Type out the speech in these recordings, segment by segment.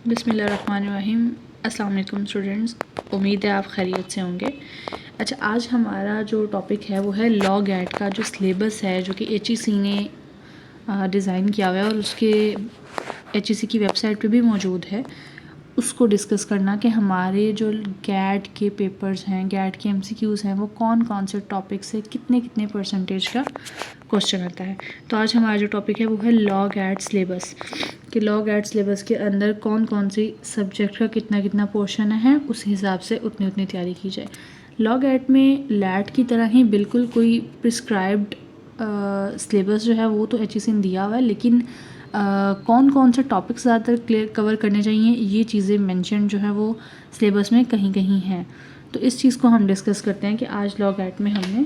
बिस्मिल्लाहिर्रहमानिर्रहीम। अस्सलाम वालेकुम स्टूडेंट्स, उम्मीद है आप खैरियत से होंगे। अच्छा, आज हमारा जो टॉपिक है वो है लॉ गैट का जो सिलेबस है, जो कि HEC ने डिज़ाइन किया हुआ है और उसके HEC की वेबसाइट पे भी मौजूद है। उसको डिस्कस करना कि हमारे जो गैट के पेपर्स हैं, गैट के MCQs हैं, वो कौन कौन से टॉपिक से कितने कितने परसेंटेज का क्वेश्चन आता है। तो आज हमारा जो टॉपिक है वो है लॉ गैट सिलेबस, कि लॉ गैट सिलेबस के अंदर कौन कौन सी सब्जेक्ट का कितना कितना पोर्शन है, उस हिसाब से उतनी उतनी तैयारी की जाए। लॉ गैट में लैट की तरह ही बिल्कुल कोई प्रिस्क्राइब्ड सिलेबस जो है वो तो HEC ने दिया हुआ है, लेकिन कौन कौन से टॉपिक्स ज़्यादातर क्लियर कवर करने चाहिए, ये चीज़ें मेंशन जो है वो सिलेबस में कहीं कहीं हैं। तो इस चीज़ को हम डिस्कस करते हैं कि आज लॉ गैट में हमने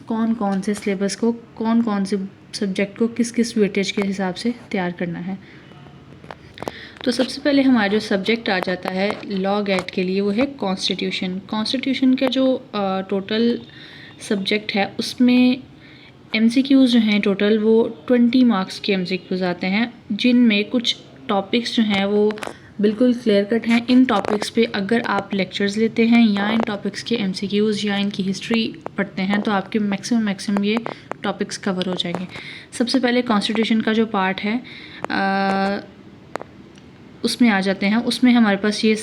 कौन कौन से सिलेबस को, कौन कौन से सब्जेक्ट को किस किस वेटेज के हिसाब से तैयार करना है। तो सबसे पहले हमारा जो सब्जेक्ट आ जाता है लॉ गैट के लिए वो है कॉन्स्टिट्यूशन। कॉन्स्टिट्यूशन का जो टोटल सब्जेक्ट है उसमें MCQs जो हैं टोटल वो 20 मार्क्स के MCQs आते हैं, जिनमें कुछ टॉपिक्स जो हैं वो बिल्कुल क्लियर कट हैं। इन टॉपिक्स पे अगर आप लेक्चर्स लेते हैं या इन टॉपिक्स के MCQs या इनकी हिस्ट्री पढ़ते हैं तो आपके मैक्सिमम ये टॉपिक्स कवर हो जाएंगे। सबसे पहले कॉन्स्टिट्यूशन का जो पार्ट है उसमें आ जाते हैं। उसमें हमारे पास ये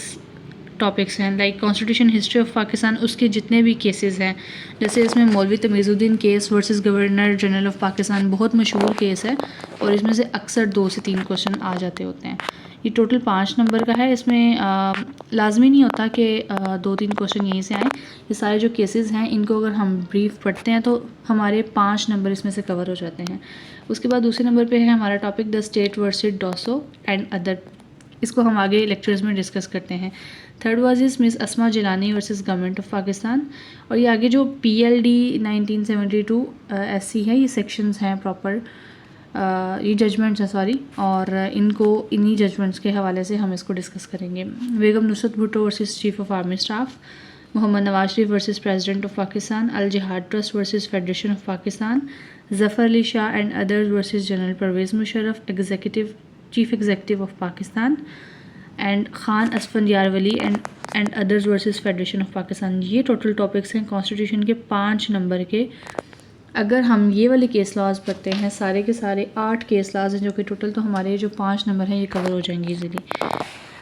टॉपिक्स हैं like constitution, history of Pakistan, उसके जितने भी केसेस हैं, जैसे इसमें Maulvi Tamizuddin case versus governor general of Pakistan बहुत मशहूर केस है और इसमें से अक्सर 2 से 3 क्वेश्चन आ जाते होते हैं। ये टोटल 5 नंबर का है। इसमें लाजमी नहीं होता कि 2-3 क्वेश्चन यहीं से आएँ। ये सारे जो केसेस हैं इनको अगर हम ब्रीफ पढ़ते हैं तो हमारे 5 नंबर इसमें से कवर हो जाते हैं। उसके बाद दूसरे नंबर पे है हमारा topic the state versus Dosso and other. इसको हम आगे लेक्चर्स में डिस्कस करते हैं। Third was is miss Asma Jilani versus government of Pakistan. और ये आगे जो PLD 1972 SC है, ये सेक्शंस हैं प्रॉपर, ये जजमेंट्स हैं सॉरी, और इन्हीं जजमेंट्स के हवाले से हम इसको डिस्कस करेंगे। Begum Nusrat Bhutto versus chief of army staff, Mohammad Nawaz Sharif versus president of Pakistan, Al Jihad trust versus federation of Pakistan, Zafar Ali Shah and others versus general Pervez Musharraf chief executive of Pakistan, and Khan Asfandyar Wali and others versus federation of Pakistan. ये टोटल टॉपिक्स हैं कॉन्स्टिट्यूशन के 5 नंबर के। अगर हम ये वाले केस लॉज पढ़ते हैं, सारे के सारे 8 केस लॉज हैं, जो कि टोटल तो हमारे जो 5 नंबर हैं ये कवर हो जाएंगे इजीली।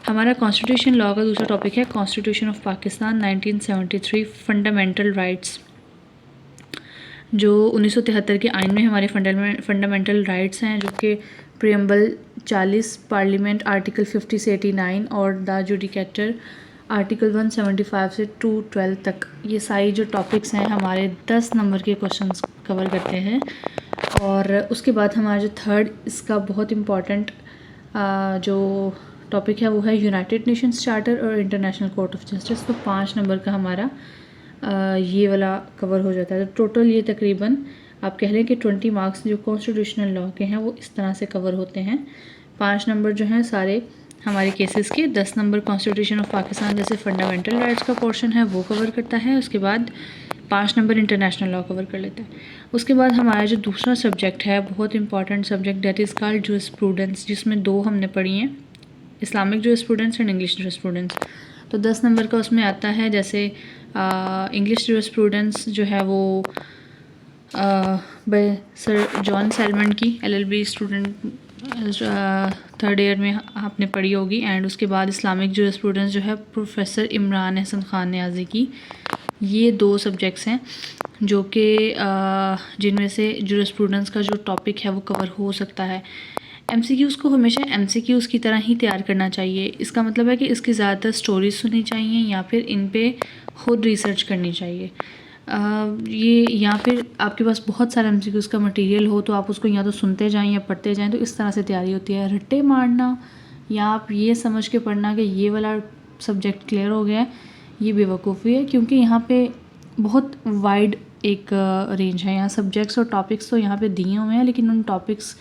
हमारा कॉन्स्टिट्यूशन लॉ का दूसरा टॉपिक है constitution of Pakistan 1973 fundamental rights. जो 1973 के आइन में हमारे फंडामेंटल राइट्स हैं, जो कि प्रियम्बल 40, पार्लियामेंट आर्टिकल 50 से 89 और द जुडिकेटर आर्टिकल 175 से 212 तक। ये सारी जो टॉपिक्स हैं हमारे 10 नंबर के क्वेश्चंस कवर करते हैं। और उसके बाद हमारा जो थर्ड इसका बहुत इम्पॉर्टेंट जो टॉपिक है वो है यूनाइटेड नेशंस चार्टर और इंटरनेशनल कोर्ट ऑफ जस्टिस। तो 5 नंबर का हमारा ये वाला कवर हो जाता है। तो टोटल ये तकरीबन आप कह लें कि 20 मार्क्स जो कॉन्स्टिट्यूशनल लॉ के हैं वो इस तरह से कवर होते हैं। 5 नंबर जो हैं सारे हमारे केसेस के, 10 नंबर कॉन्स्टिट्यूशन ऑफ पाकिस्तान जैसे फंडामेंटल राइट्स का पोर्शन है वो कवर करता है। उसके बाद 5 नंबर इंटरनेशनल लॉ कवर कर लेता है। उसके बाद हमारा जो दूसरा सब्जेक्ट है, बहुत important subject, that is called jurisprudence, जिसमें 2 हमने पढ़ी हैं, Islamic jurisprudence and English jurisprudence. तो 10 नंबर का उसमें आता है, जैसे इंग्लिश जूरिस्प्रूडेंस जो है वो बाय सर जॉन सैलमन की, LLB स्टूडेंट 3rd ईयर में आपने पढ़ी होगी। एंड उसके बाद इस्लामिक जूरिस्प्रूडेंस जो है प्रोफेसर इमरान एहसन खान न्याज़ी की। ये 2 सब्जेक्ट्स हैं जो कि जिनमें से जूरिस्प्रूडेंस का जो टॉपिक है वो कवर हो सकता है। MCQs को हमेशा MCQs की तरह ही तैयार करना चाहिए। इसका मतलब है कि इसकी ज़्यादातर स्टोरीज सुननी चाहिए या फिर इन पे खुद रिसर्च करनी चाहिए। ये या फिर आपके पास बहुत सारा MCQs का मटेरियल हो तो आप उसको या तो सुनते जाएं या पढ़ते जाएं, तो इस तरह से तैयारी होती है। रट्टे मारना या आप ये समझ के पढ़ना कि ये वाला सब्जेक्ट क्लियर हो गया है, ये बेवकूफ़ी है, क्योंकि यहाँ पे बहुत वाइड एक रेंज है। यहाँ सब्जेक्ट्स और टॉपिक्स तो यहाँ पे दिए हुए हैं, लेकिन उन टॉपिक्स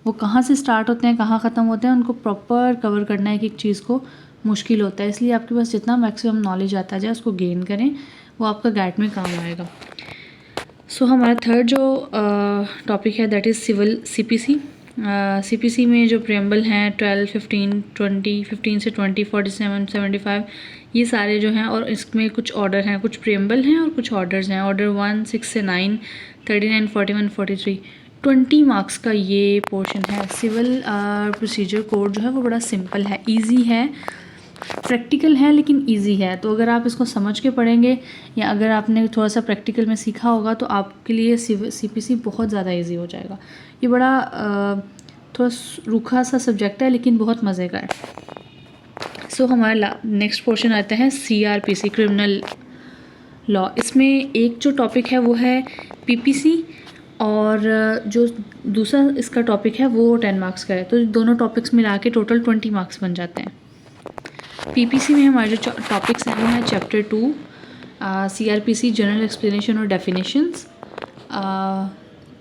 वो कहाँ से स्टार्ट होते हैं, कहाँ ख़त्म होते हैं, उनको प्रॉपर कवर करना एक एक चीज़ को मुश्किल होता है। इसलिए आपके पास जितना मैक्सिमम नॉलेज आता जाए उसको गेन करें, वो आपका गैट में काम आएगा। सो हमारा थर्ड जो टॉपिक है that is civil CPC, CPC में जो प्रियम्बल हैं 12, 15, 20, 15 से 20, 47, 75 ये सारे जो हैं, और इसमें कुछ ऑर्डर हैं, कुछ प्रियम्बल हैं और कुछ ऑर्डर्स हैं। ऑर्डर 1, 6 से 9, 39, 41, 43, 20 मार्क्स का ये पोर्शन है। सिविल प्रोसीजर कोड जो है वो बड़ा सिंपल है, इजी है, प्रैक्टिकल है लेकिन इजी है। तो अगर आप इसको समझ के पढ़ेंगे या अगर आपने थोड़ा सा प्रैक्टिकल में सीखा होगा तो आपके लिए CPC बहुत ज़्यादा इजी हो जाएगा। ये बड़ा थोड़ा रूखा सा सब्जेक्ट है लेकिन बहुत मज़े का है। सो हमारा नेक्स्ट पोर्शन आता है CRPC, क्रिमिनल लॉ। इसमें एक जो टॉपिक है वो है PPC और जो दूसरा इसका टॉपिक है वो 10 मार्क्स का है। तो दोनों टॉपिक्स मिला के टोटल 20 मार्क्स बन जाते हैं। PPC में हमारे जो टॉपिक्स हैं वो हैं चैप्टर 2 CRPC जनरल एक्सप्लेनेशन और डेफिनेशंस,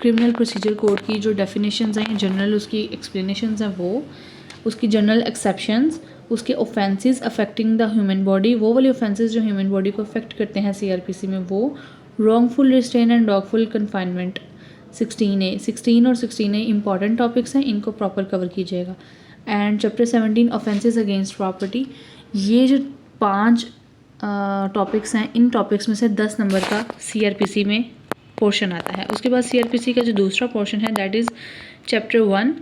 क्रिमिनल प्रोसीजर कोड की जो डेफिनेशंस हैं जनरल, उसकी एक्सप्लेनेशंस हैं वो, उसकी जनरल एक्सेप्शंस, उसके offences affecting the human body, वो वाले ऑफेंसेस जो ह्यूमन बॉडी को अफेक्ट करते हैं CRPC में वो, wrongful restraint and wrongful confinement 16A और 16A इंपॉर्टेंट टॉपिक्स हैं, इनको प्रॉपर कवर कीजिएगा। And chapter 17 offences against property. ये जो 5 टॉपिक्स हैं, इन टॉपिक्स में से 10 नंबर का CRPC में पोर्शन आता है। उसके बाद CRPC का जो दूसरा पोर्शन है that is chapter 1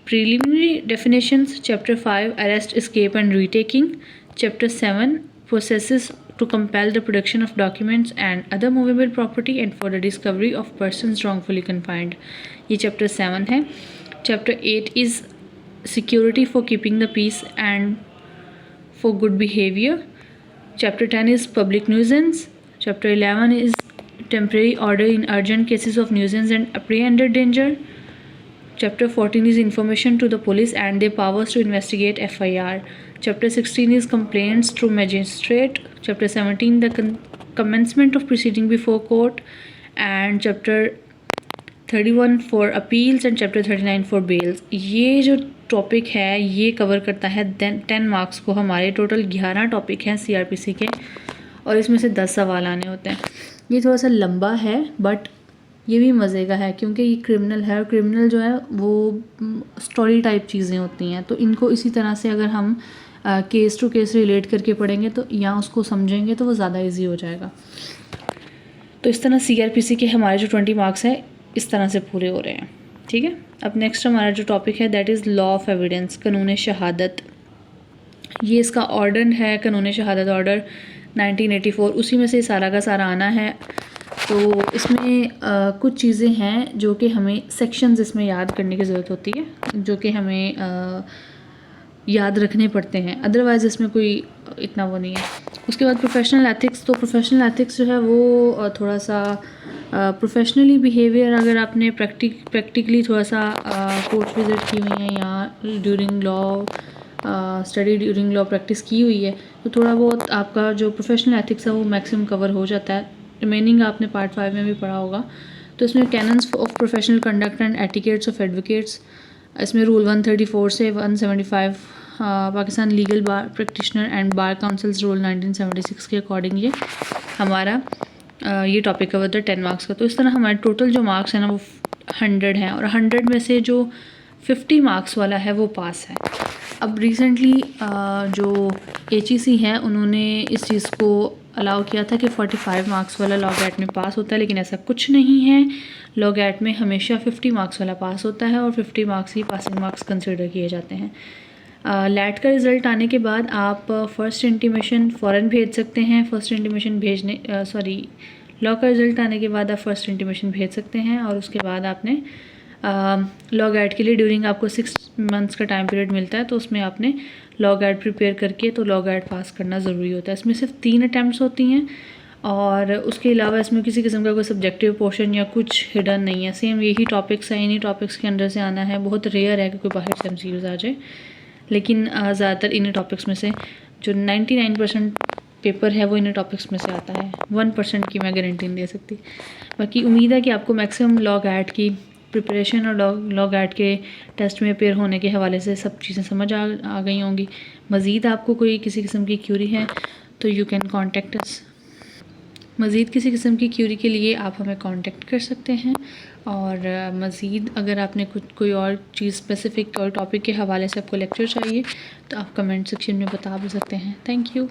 preliminary definitions, chapter 5 arrest escape and retaking, chapter 7 processes to compel the production of documents and other movable property and for the discovery of persons wrongfully confined, ये chapter 7 है। Chapter 8 is security for keeping the peace and for good behavior, chapter 10 is public nuisance, chapter 11 is temporary order in urgent cases of nuisance and apprehended danger, chapter 14 is information to the police and their powers to investigate FIR, chapter 16 is complaints through magistrate, chapter 17 the commencement of proceeding before court, and chapter 31 for appeals and chapter 39 for bails। ये जो topic है ये cover करता है 10 marks को। हमारे total 11 topic हैं CRPC के और इसमें से 10 सवाल आने होते हैं। ये थोड़ा सा लंबा है बट ये भी मज़े का है क्योंकि ये क्रिमिनल है और क्रिमिनल जो है वो स्टोरी टाइप चीज़ें होती हैं, तो इनको इसी तरह से अगर हम केस टू केस रिलेट करके पढ़ेंगे तो या उसको समझेंगे तो वो ज़्यादा इजी हो जाएगा। तो इस तरह CRPC के हमारे जो 20 मार्क्स हैं इस तरह से पूरे हो रहे हैं। ठीक है, अब नेक्स्ट हमारा जो टॉपिक है that is law of evidence, कानून शहादत। ये इसका ऑर्डर है, कानून शहादत ऑर्डर 1984, उसी में से सारा का सारा आना है। तो इसमें कुछ चीज़ें हैं जो कि हमें सेक्शंस इसमें याद करने की ज़रूरत होती है, जो कि हमें याद रखने पड़ते हैं, अदरवाइज़ इसमें कोई इतना वो नहीं है। उसके बाद प्रोफेशनल एथिक्स। तो प्रोफेशनल एथिक्स जो है वो थोड़ा सा प्रोफेशनली बिहेवियर, अगर आपने प्रैक्टिकली थोड़ा सा कोर्ट विज़िट की हुई है या during law study during law practice की हुई है तो थोड़ा बहुत आपका जो प्रोफेशनल एथिक्स है वो मैक्सिमम कवर हो जाता है। रिमेनिंग आपने पार्ट 5 में भी पढ़ा होगा। तो इसमें cannons of professional conduct and etiquettes of advocates, इसमें रूल 134 से 175 Pakistan legal bar practitioner and bar councils rule 1976 के अकॉर्डिंग ये हमारा ये टॉपिक कवर था 10 मार्क्स का। तो इस तरह हमारे टोटल जो मार्क्स हैं ना वो 100 हैं और 100 में से जो 50 मार्क्स वाला है वो पास है। अब रिसेंटली जो HEC है उन्होंने इस चीज़ को अलाउ किया था कि 45 मार्क्स वाला लॉ गैट में पास होता है, लेकिन ऐसा कुछ नहीं है। लॉ गैट में हमेशा 50 मार्क्स वाला पास होता है और 50 मार्क्स ही पासिंग मार्क्स कंसिडर किए जाते हैं। लैट का रिज़ल्ट आने के बाद आप फ़र्स्ट इंटीमेशन फ़ौरन भेज सकते हैं। फर्स्ट इंटीमेशन भेजने लॉ का रिज़ल्ट आने के बाद आप फर्स्ट इंटीमेशन भेज सकते हैं और उसके बाद आपने लॉ गाइड के लिए ड्यूरिंग आपको 6 मंथ्स का टाइम पीरियड मिलता है, तो उसमें आपने लॉ गाइड प्रिपेयर करके तो लॉ गाइड पास करना ज़रूरी होता है। इसमें सिर्फ 3 अटैम्प्ट्स होती हैं और उसके अलावा इसमें किसी किस्म का कोई सब्जेक्टिव पोर्शन या कुछ हिडन नहीं है। सेम यही टॉपिक्स हैं, इन्हीं टॉपिक्स के अंदर से आना है। बहुत रेयर है कि कोई बाहर से MCQs आ जाए, लेकिन ज़्यादातर इन्हीं टॉपिक्स में से जो 99% पेपर है वो इन्हीं टॉपिक्स में से आता है। 1% की मैं गारंटी नहीं दे सकती। बाकी उम्मीद है कि आपको मैक्सिमम लॉ गाइड की प्रिपरेशन और लॉ गाइड के टेस्ट में अपेयर होने के हवाले से सब चीज़ें समझ आ गई होंगी। मज़ीद आपको कोई किसी किस्म की क्यूरी है तो यू कैन कॉन्टेक्ट अस। मज़ीद किसी किस्म की क्यूरी के लिए आप हमें कांटेक्ट कर सकते हैं, और मज़ीद अगर आपने कुछ कोई और चीज़ स्पेसिफ़िक और टॉपिक के हवाले से आपको लेक्चर चाहिए तो आप कमेंट सेक्शन में बता भी सकते हैं। Thank you.